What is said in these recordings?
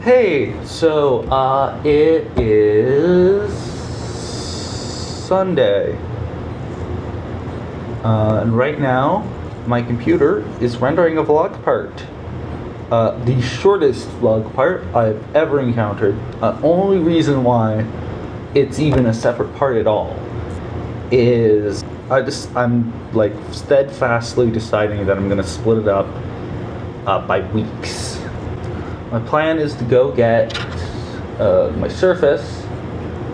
Hey, so it is Sunday, and right now my computer is rendering a vlog part. The shortest vlog part I've ever encountered. Only reason why it's even a separate part at all is I'm like steadfastly deciding that I'm gonna split it up by weeks. My plan is to go get my Surface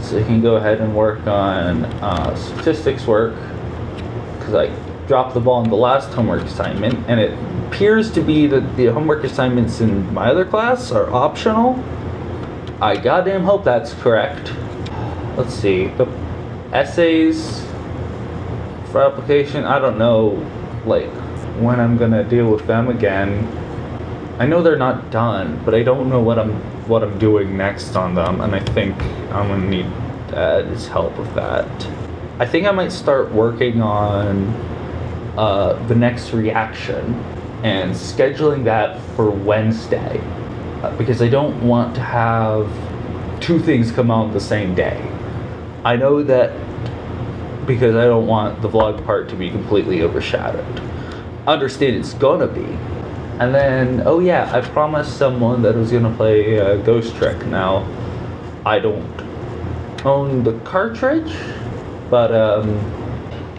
so I can go ahead and work on statistics work, because I dropped the ball on the last homework assignment, and it appears to be that the homework assignments in my other class are optional. I goddamn hope that's correct. Let's see, the essays for application, I don't know like when I'm gonna deal with them again. I know they're not done, but I don't know what I'm doing next on them, and I think I'm gonna need Dad's help with that. I think I might start working on the next reaction and scheduling that for Wednesday, because I don't want to have two things come out the same day. I know that because I don't want the vlog part to be completely overshadowed. Understand it's gonna be. And then, oh yeah, I promised someone that I was gonna play Ghost Trick. Now, I don't own the cartridge, but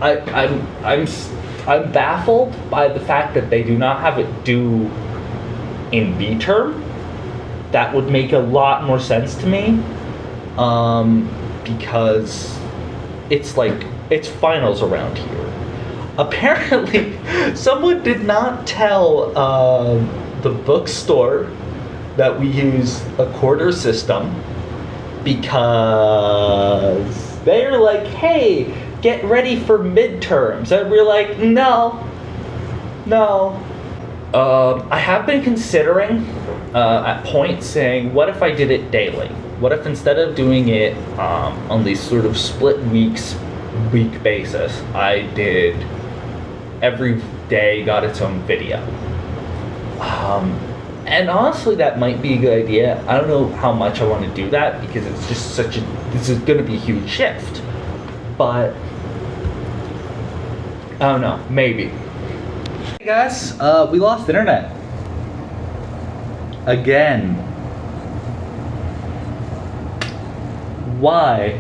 I'm baffled by the fact that they do not have it due in B term. That would make a lot more sense to me, because it's finals around here. Apparently, someone did not tell the bookstore that we use a quarter system, because they're like, hey, get ready for midterms. And we're like, no. I have been considering at points saying, what if I did it daily? What if instead of doing it on these sort of split week basis, I did every day got its own video. And honestly, that might be a good idea. I don't know how much I want to do that, because it's just this is going to be a huge shift. But I don't know, maybe. Hey guys, we lost internet. Again. Why?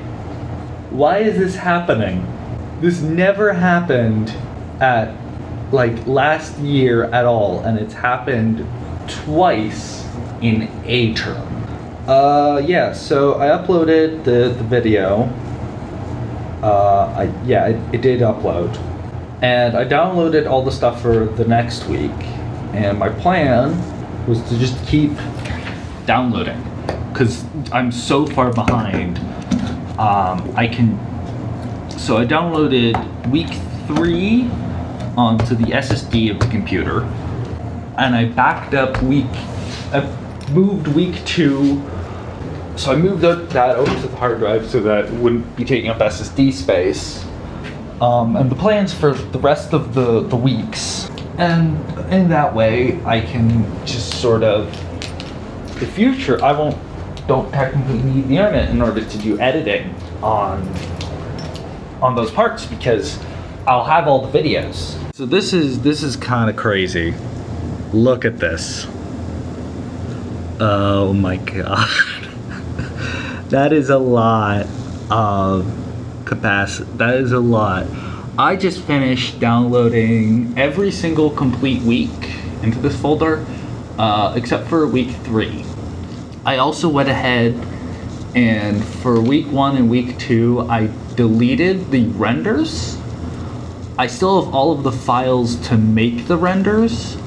Why is this happening? This never happened at like last year at all, and it's happened twice in a term. Yeah, so I uploaded the video. It did upload, and I downloaded all the stuff for the next week, and my plan was to just keep downloading, because I'm so far behind. So I downloaded week 3 onto the SSD of the computer, and I backed up I moved week 2, so I moved that over to the hard drive so that it wouldn't be taking up SSD space. And the plans for the rest of the weeks, and in that way I can just sort of, the future, don't technically need the internet in order to do editing on those parts, because I'll have all the videos. So this is kind of crazy. Look at this. Oh my god. That is a lot of capacity. That is a lot. I just finished downloading every single complete week into this folder, except for week 3. I also went ahead and for week 1 and week 2, I deleted the renders. I still have all of the files to make the renders,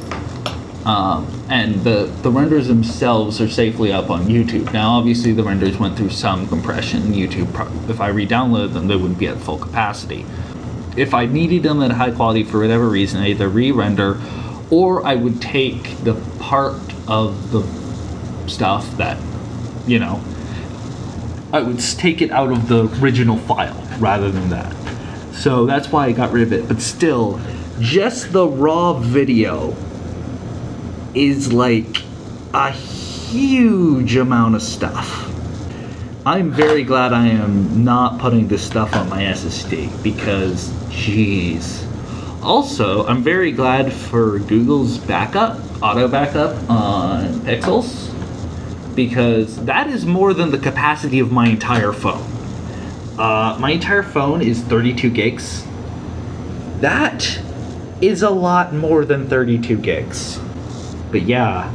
and the renders themselves are safely up on YouTube. Now, obviously, the renders went through some compression. YouTube, if I re-download them, they wouldn't be at full capacity. If I needed them at high quality for whatever reason, I either re-render, or I would take the part of the stuff that, I would take it out of the original file rather than that. So that's why I got rid of it. But still, just the raw video is like a huge amount of stuff. I'm very glad I am not putting this stuff on my SSD because, jeez. Also, I'm very glad for Google's backup, auto backup on Pixels, because that is more than the capacity of my entire phone. My entire phone is 32 gigs. That is a lot more than 32 gigs. But yeah,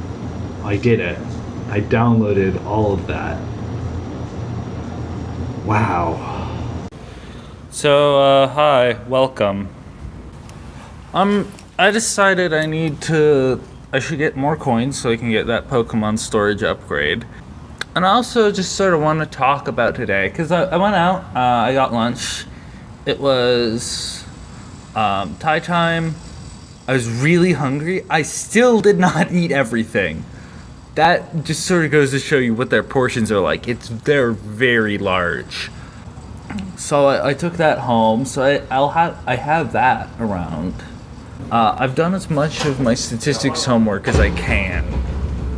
I did it. I downloaded all of that. Wow. So, hi, welcome. I decided I should get more coins so I can get that Pokemon storage upgrade. And I also just sort of want to talk about today, because I went out, I got lunch. It was Thai time. I was really hungry. I still did not eat everything. That just sort of goes to show you what their portions are like. They're very large. So I took that home. So I have that around. I've done as much of my statistics homework as I can,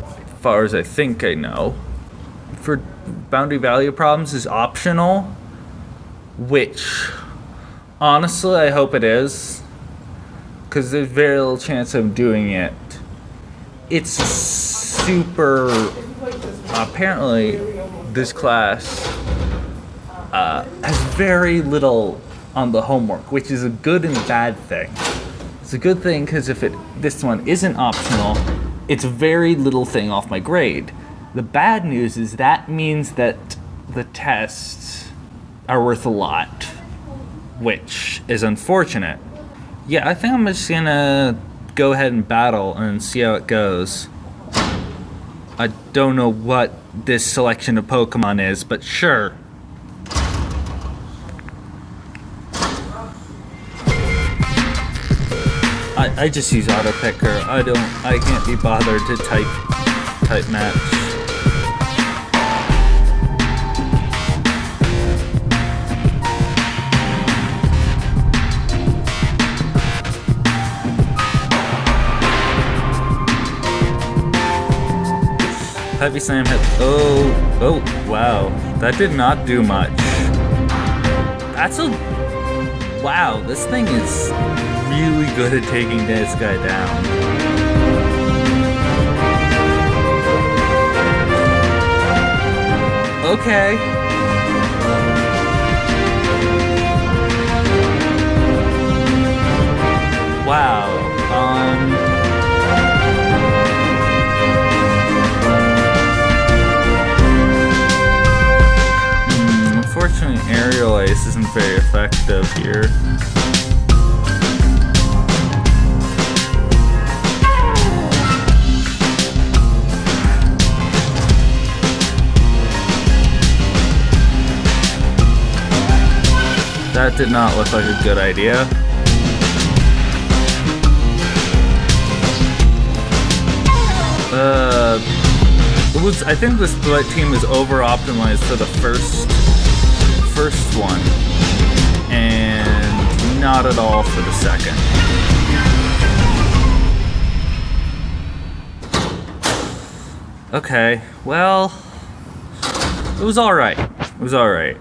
as far as I think I know. For boundary value problems is optional, which honestly I hope it is, because there's very little chance of doing it. It's super. Apparently, this class has very little on the homework, which is a good and bad thing. It's a good thing because if this one isn't optional, it's very little thing off my grade. The bad news is that means that the tests are worth a lot, which is unfortunate. Yeah, I think I'm just gonna go ahead and battle and see how it goes. I don't know what this selection of Pokemon is, but sure. I just use auto picker. I can't be bothered to type match. Heavy slam hit. Oh, wow. That did not do much. Wow, this thing is really good at taking this guy down. Okay. Wow. Unfortunately, Aerial Ace isn't very effective here. That did not look like a good idea. I think this team is over-optimized for the first one, and not at all for the second. Okay, well, it was alright. It was alright.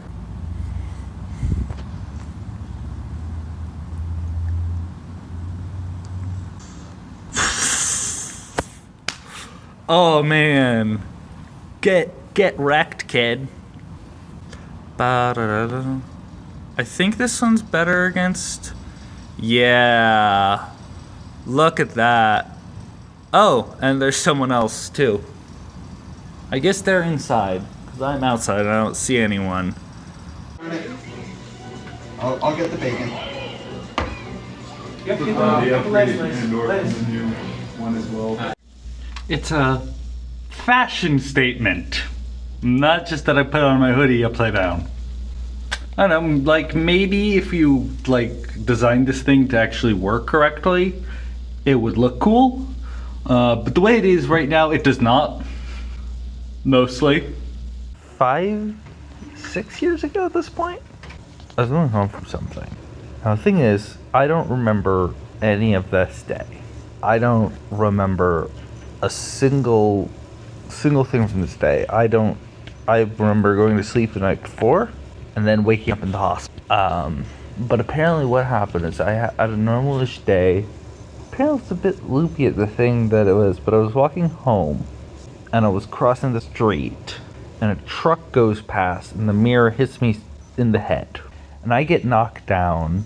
Oh man, get wrecked, kid. I think this one's better against. Yeah, look at that. Oh, and there's someone else too. I guess they're inside because I'm outside and I don't see anyone. I'll get the bacon. It's a fashion statement. Not just that I put on my hoodie upside down. I don't know, like maybe if you like designed this thing to actually work correctly, it would look cool. But the way it is right now, it does not. Mostly. 5, 6 years ago at this point, I was going home from something. Now the thing is, I don't remember any of this day. I don't remember a single single thing from this day. I remember going to sleep the night before and then waking up in the hospital. But apparently what happened is I had a normal-ish day. Apparently it's a bit loopy at the thing that it was, but I was walking home and I was crossing the street and a truck goes past and the mirror hits me in the head and I get knocked down.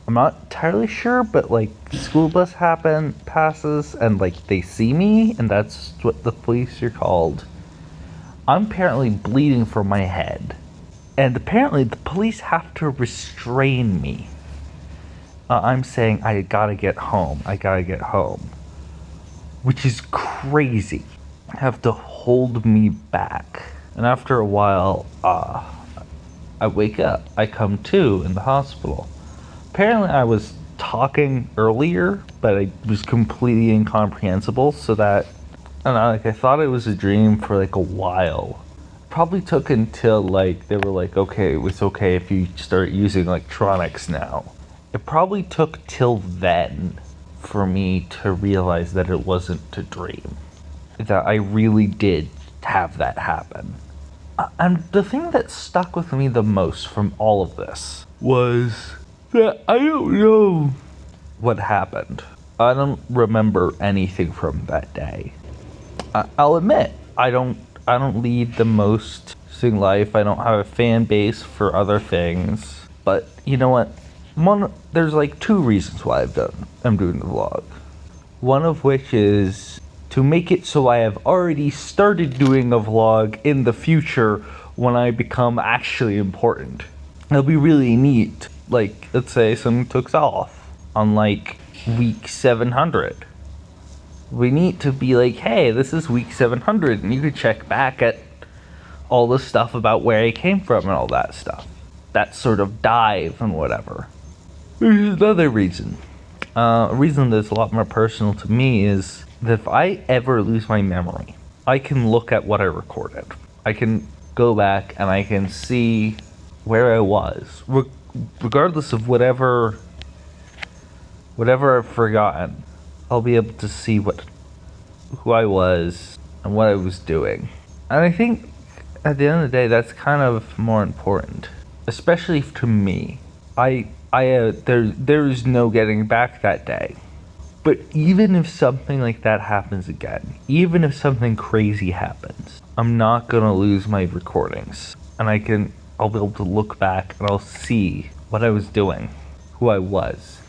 I'm not entirely sure, but like school bus passes and like they see me and that's what the police are called. I'm apparently bleeding from my head and apparently the police have to restrain me. I'm saying I gotta get home, which is crazy. Have to hold me back. And after a while, I wake up. I come to in the hospital. Apparently I was talking earlier, but it was completely incomprehensible, so that, I thought it was a dream for like a while. Probably took until like, they were like, okay, it's okay if you start using electronics now. It probably took till then for me to realize that it wasn't a dream. That I really did have that happen. And the thing that stuck with me the most from all of this was that I don't know what happened. I don't remember anything from that day. I'll admit, I don't lead the most interesting life. I don't have a fan base for other things. But you know what? There's like two reasons why I'm doing the vlog. One of which is to make it so I have already started doing a vlog in the future when I become actually important. It'll be really neat. Like, let's say something took off on like week 700. We need to be like, hey, this is week 700, and you could check back at all the stuff about where I came from and all that stuff. That sort of dive and whatever. There's another reason. A reason that's a lot more personal to me is that if I ever lose my memory, I can look at what I recorded. I can go back and I can see where I was, regardless of whatever I've forgotten. I'll be able to see who I was and what I was doing. And I think at the end of the day, that's kind of more important, especially to me. There is no getting back that day. But even if something like that happens again, even if something crazy happens, I'm not gonna lose my recordings. And I'll be able to look back and I'll see what I was doing, who I was.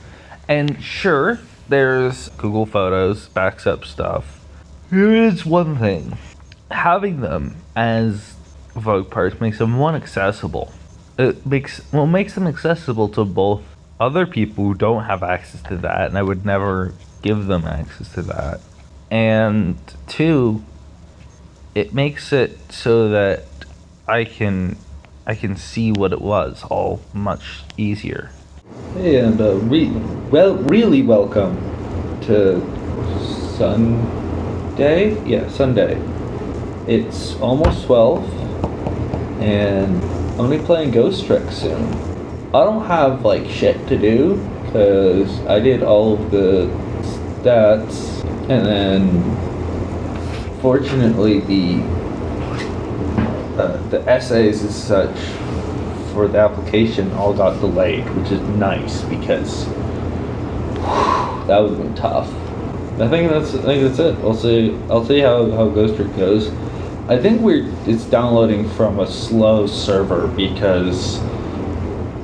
And sure, there's Google Photos, backs up stuff. Here is one thing. Having them as Vogue parts makes them accessible. It makes them accessible to both other people who don't have access to that, and I would never give them access to that. And two, it makes it so that I can see what it was all much easier. Hey, and really welcome to Sunday. Yeah, Sunday. It's almost 12, and I'm gonna be playing Ghost Trick soon. I don't have like shit to do because I did all of the stats, and then fortunately the essays as such for the application all got delayed, which is nice because that would have been tough. I think that's it. I'll see how Ghost Trick goes. I think it's downloading from a slow server because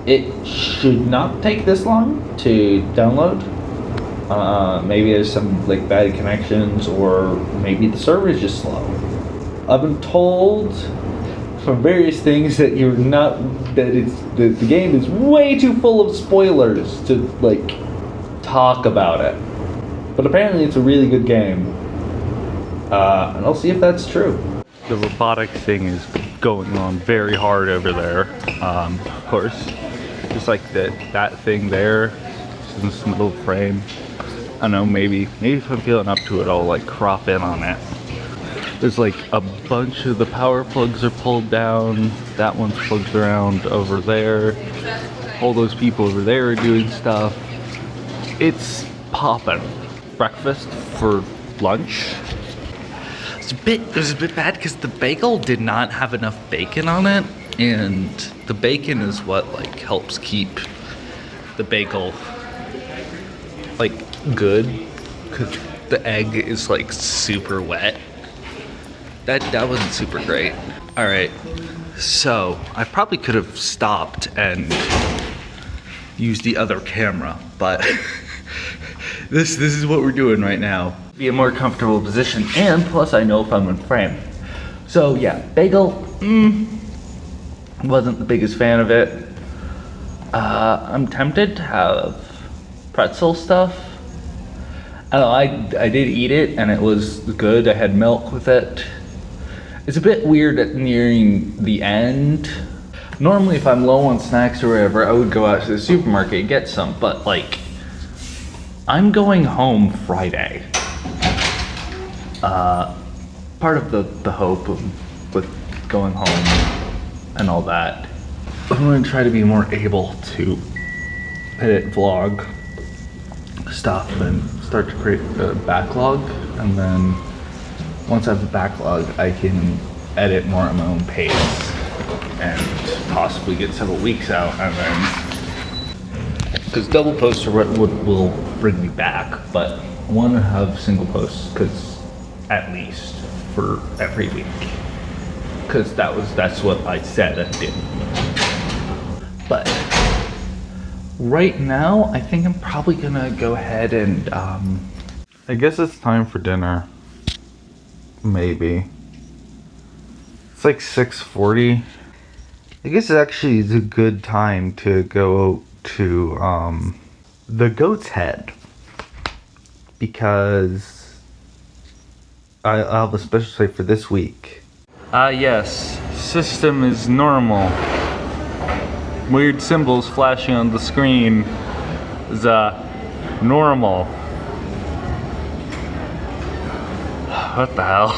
it should not take this long to download. Maybe there's some like bad connections, or maybe the server is just slow. I've been told from various things that the game is way too full of spoilers to like talk about it. But apparently it's a really good game. And I'll see if that's true. The robotic thing is going on very hard over there. Of course, just like that thing there, just in this middle frame. I don't know, maybe if I'm feeling up to it, I'll like crop in on it. There's like a bunch of the power plugs are pulled down. That one's plugged around over there. All those people over there are doing stuff. It's popping. Breakfast for lunch. It's it was a bit bad because the bagel did not have enough bacon on it, and the bacon is what like helps keep the bagel like good, because the egg is like super wet. That wasn't super great. All right, so I probably could have stopped and used the other camera, but this is what we're doing right now. Be a more comfortable position, and plus I know if I'm in frame. So yeah, bagel, wasn't the biggest fan of it. I'm tempted to have pretzel stuff. I don't know, I did eat it and it was good. I had milk with it. It's a bit weird at nearing the end. Normally if I'm low on snacks or whatever, I would go out to the supermarket and get some, but like, I'm going home Friday. Part of the hope with going home and all that, I'm gonna try to be more able to edit vlog stuff and start to create a backlog, and then once I have a backlog, I can edit more at my own pace and possibly get several weeks out, and then because double posts are what will bring me back, but I want to have single posts because at least for every week, because that's what I said I did. But right now, I think I'm probably gonna go ahead and I guess it's time for dinner. Maybe. It's like 6:40. I guess actually it's a good time to go to the Goat's Head, because I'll have a special site for this week. Yes, system is normal. Weird symbols flashing on the screen is normal. What the hell?